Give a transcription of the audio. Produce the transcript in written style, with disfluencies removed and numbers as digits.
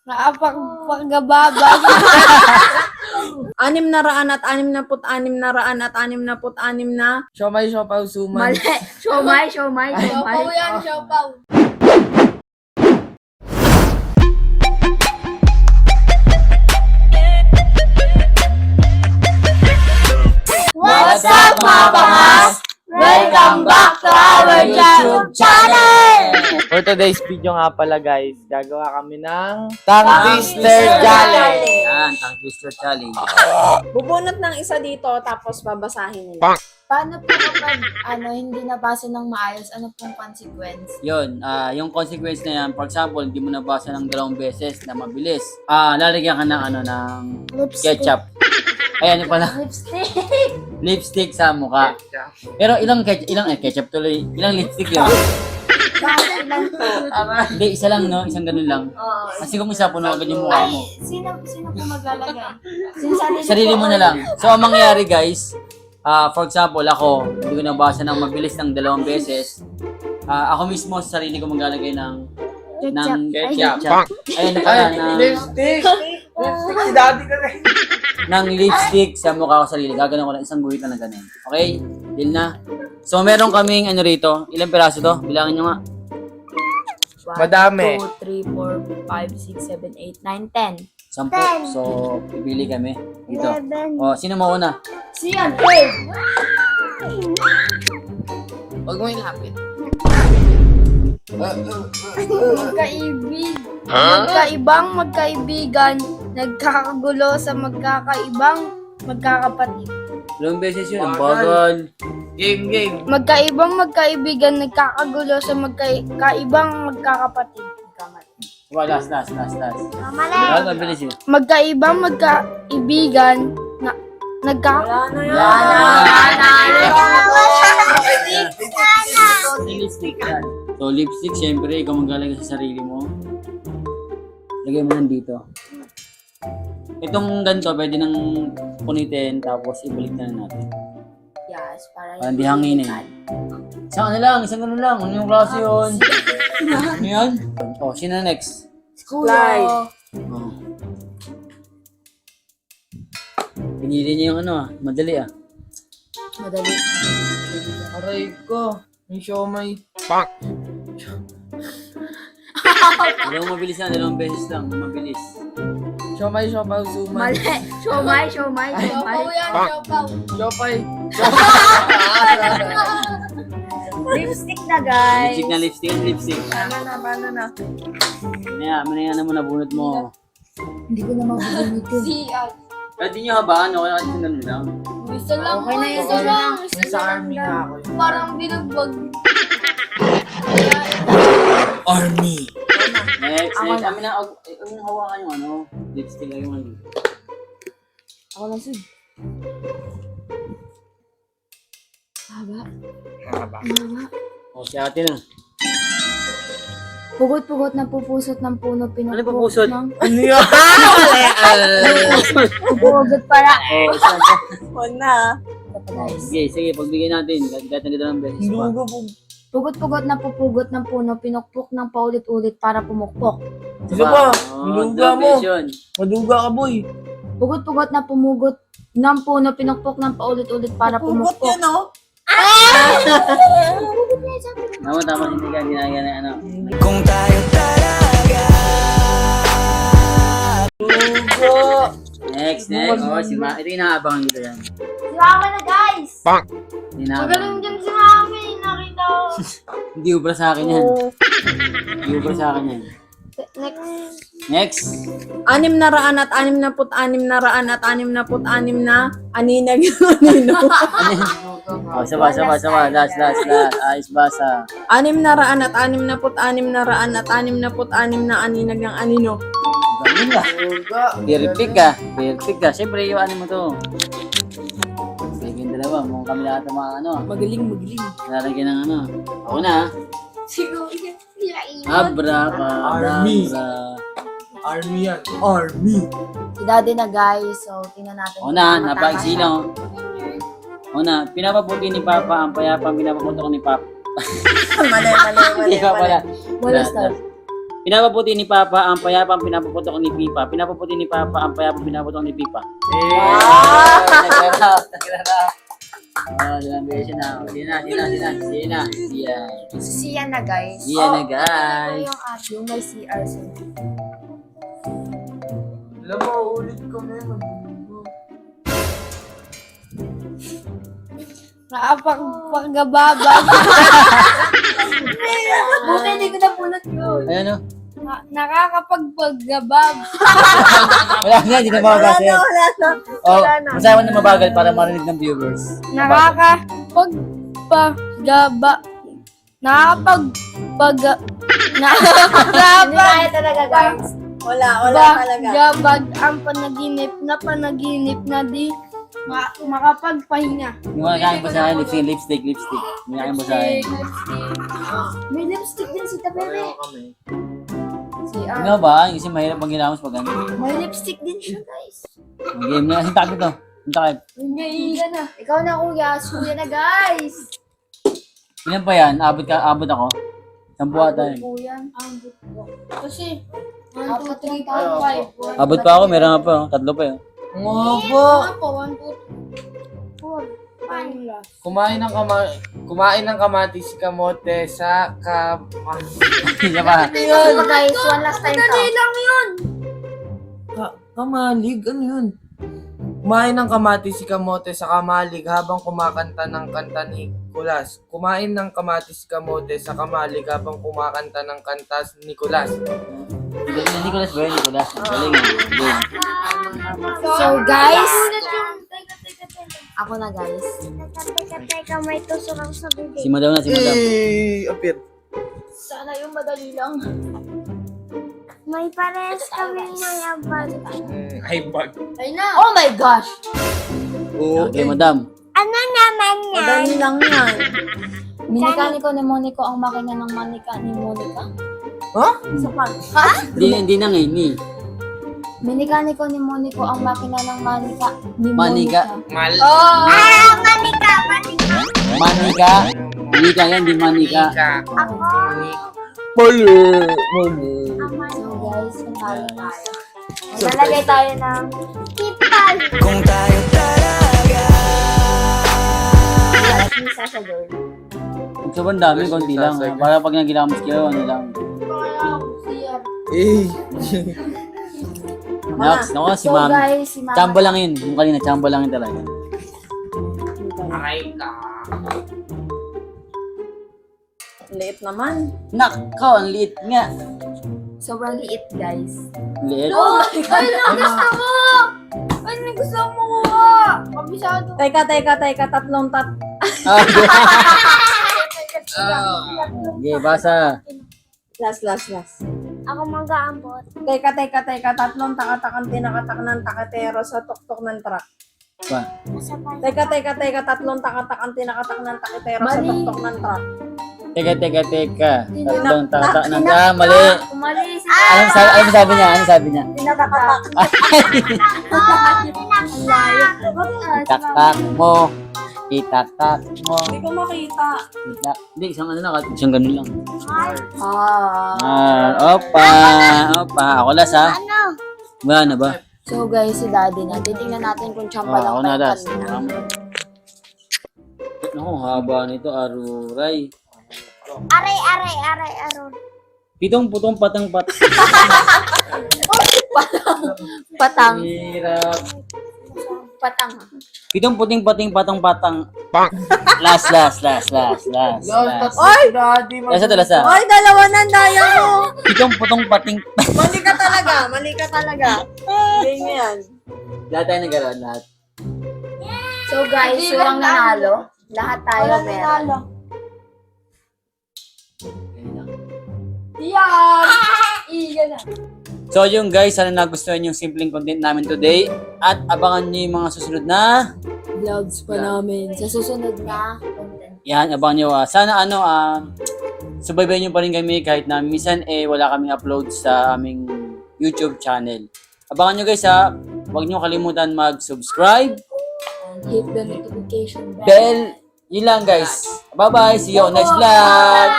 Nakapagpagababa. 666 na. Siomay, siopaw, suman. Mali. Siomay. Siopaw yan, siopaw. What's up mga pangas? Welcome back to our YouTube channel! For today's video nga pala guys, gagawa kami ng Tongue Twister Challenge. Yan, tongue twister challenge. Bubunot ng isa dito tapos babasahin nila. Paano po kapag hindi nabasa ng maayos, ano pong consequence? Yun, yung consequence na yan, for example, hindi mo nabasa ng 2 beses na mabilis. Lalagyan ka ng ketchup. Ay, ano pala? Lipstick! Lipstick sa mukha. Pero ilang ketchup tuloy? Ilang lipstick yun? Bakit lang po? Hindi, isa lang, no? Isang ganun lang. Oo. Kasi kung isa, puno agad yung mukha Ay, mo. sino po maglalagay? Sarili mo na lang. So, ang mangyayari, guys, for example, ako, hindi ko nabasa ng mabilis ng 2 beses. Ako mismo, sa sarili ko maglalagay ng Ketchup. Ayun, pala, Lipstick! Lipstick si daddy ka rin. ng lipstick sa mukha ko sarili. Gagawin ko lang isang guhit na ganun. Okay? Deal na. So, meron kaming rito. Ilang piraso to? Bilangin nyo nga. Madami. 2, 3, 4, 5, 6, 7, 8, 9, 10. 10. So, pipili kami. Dito. O, sino mauna? Siyan, Craig! Huwag mo ilapit. Magkaibig. Magkaibang magkaibigan. Nagkakagulo sa magkakaibang magkakapatid. Ilang beses yun? Ang bagal. Game. Magkaibang magkaibigan. Nagkakagulo sa magkaibang magkakapatid. Diba, last. Mali. Mabilis yun. Magkaibang magkaibigan. Lipstick yan. So, lipstick, syempre, ikaw maglalagay sa sarili mo. Lagay mo nandito. Itong ganito, pwede nang punitin, tapos ibalik na natin. Yes, para Hindi hanginin. Isang ganun lang. Ano yung klase yun? Ano yan? O, sino next? Kulay. Oh. Pinili niya yung madali Madali. Aray ko. Yung siomay. Dalawang mabilis yan, 2 beses lang, mabilis. Siomay, siopaw, suman. Mali. Siomay. yan, siopaw. Siopay. Lipstick na guys. Lipstick. Paano na? Manaya mo nabunot mo. Hindi ko na mabubunot yun. Siyan. Pwede nyo habaan, okay? Kasi ganun lang. Isa lang. Okay na yun. Isa lang. Sa army nga ako. Parang binugbog. Army. Next. Amin na, yung hawakan yung lipstick lang yung Ako lang sud. Haba. O, si ate na. Pugot-pugot na pupusot ng puno, pinupok pupusot? ng... Ano yan? Pugot para. O, isa pa. Huwag na. Sige, pagbigay natin. Kahit ng 2 beses pa. Lugo po. Pugot-pugot na pupugot ng puno, pinukpok ng paulit-ulit para pumukpok. Isa pa. O, Maduga 2 mo. beses yun. Maduga ka boy. Pugot-pugot na pumugot ng puno, pinukpok ng paulit-ulit para pumukpok. oh. Tama, hindi ka ginagana Kung tayo talaga. Lugo. Next. O, si Ma. Ito yung nakaabangan dito yan. Sumama na, guys! Inaabangan. Magaling dyan si Mami. Nakita ko. Hindi ubra sa akin yan. Hindi ubra sa akin yan. Next. 666 na aninag anino. O, sawa. Last. Ayos basa. 666 na aninag ng anino. Ganun ka. Luga. Perfect ka. Siyempre, iwanin mo to. Sige, yung dalawa. Mukhang kami lahat ng mga Magaling. lalagyan ng Ako na. Siguro yan. Abra ka. Army. Army yan. Army. Si daddy na guys, so tingnan natin. Ako na, napagsilang. Ako na, pinapaputi ni Papa ang payapang pinapapunta ko ni Papa. Mali. Ikaw pala. Wala Last. start. Pinapaputi ni Papa ang payapang pinapaputok ni Pipa. Pinapaputi ni Papa ang payapang pinapaputok ni Pipa. Siya na, guys. Yan na guys. Yung app, yung may CR sa Alam mo, ulit ko na yun. Nakapagpagababa. Buti hindi ko napulot yun. Ayan o. Nakakapagpagabab. Wala na, hindi na mababasa yan. Oh, masaya mo na mabagal para marinig ng viewers. Hindi kaya talaga, guys. Wala talaga. Gabag ang panaginip na di makapagpahinga. Yung mga kayang basahin, lipstick. Yung kayang basahin. May lipstick din si Tapere. CR. Ano ba? Kasi mahirap pag ginamos pag ano. May lipstick din siya, guys. Game na. Kasi takip to. Ang takip. Hindi na. Ikaw na, kuya. Suya na, guys. Ilan pa yan? Abot ako? 10 ata yun. Kuya. Kasi, 1, 2, Apat 3, lang 4, 5. Abot pa ako, meron nga pa. 3 pa yun. Ngobo! 1, 2, 4. Paano last? Kumain ng kamatis si kamote sa Isa pa. Yun, guys. One last time to. lang yun. Kamalig? Ano yun? Kumain ng kamatis si kamote sa kamalig habang kumakanta ng kanta ni Kulas. Kumain ng kamatis si kamote sa kamalig habang kumakanta ng kanta ni Kulas. Nicolas ba yun? Nicolas. Galing nga. Game. So, guys. Ako na, guys. Teka, may tusok ako sa bibig. Si Madam na, si Madam. Apir. Sana yung madali lang. May parehas kami mayabag. Ay, bag. Ay na. Oh my gosh! Okay, Madam. Ano naman yan? Madali lang yan. Minikaniko ni Monico ang makina ng manika ni Monica. Hindi na ngayon ni. Minikaniko ni Monico ang makina ng manika ni Manika. Monica. Oh! Manika. Manika. Manika yan, di Manika. Ako. Mali. So guys, nanalo tayo. Lalagay tayo ng Kipal. isa sa girl. Kung sobrang dami, konti lang. Para pag nagilamos kayo, ano lang. Eh. Next, naku, si So Ma'am. guys, si Mama. Chamba lang yun. Yung kanina, chamba lang yun talaga. Aray ka. Liit naman. Nako, ang liit nga. Sobrang liit guys. Liit. Oh my God! Ano gusto mo? Ano gusto mo kuha? Kabisado. Teka. Tatlong Okay, basa. Last. Ako mag-aambot. Teka. Tatlong takatakang tinakatak ng takatero sa tuktok ng truck. Pa. Teka. Tatlong takatakang tinakatak ng takatero sa Mali. tuktok ng truck. Teka. Tatlong tata ng mali. Umali si Ano sabi niya? Tinatatak. Itaktak mo. Hindi ko makita. Hindi, isang ano lang. Isang ganun lang. Ah. Opa. Ako las ha. Ano? Wala na ba? So guys, si daddy na. Titingnan natin kung tsamba lang Ako na tayo las. kanina. Naku, haba nito. Aruray. Aray. 7 putong patang pat. Patang. Hirap. Patang. 7 puting patang. Last. Oy! Daddy, Lasa. Ay, dalawa na daya mo. 7 putong pating. Mali ka talaga. Game yan. Lahat tayo nagkaroon, lahat. So guys, walang nanalo. Lahat tayo meron. So yung guys, sana nagustuhan yung simpleng content namin today. At abangan nyo yung mga susunod na. Vlogs pa namin. Sa susunod na content. Yan, abangan nyo. Sana subaybayan nyo pa rin kami kahit na minsan wala kaming upload sa aming YouTube channel. Abangan nyo guys ha. Huwag nyo kalimutan mag-subscribe. And hit the notification bell. Bell. Yun lang guys. Bye-bye. See you on next vlog.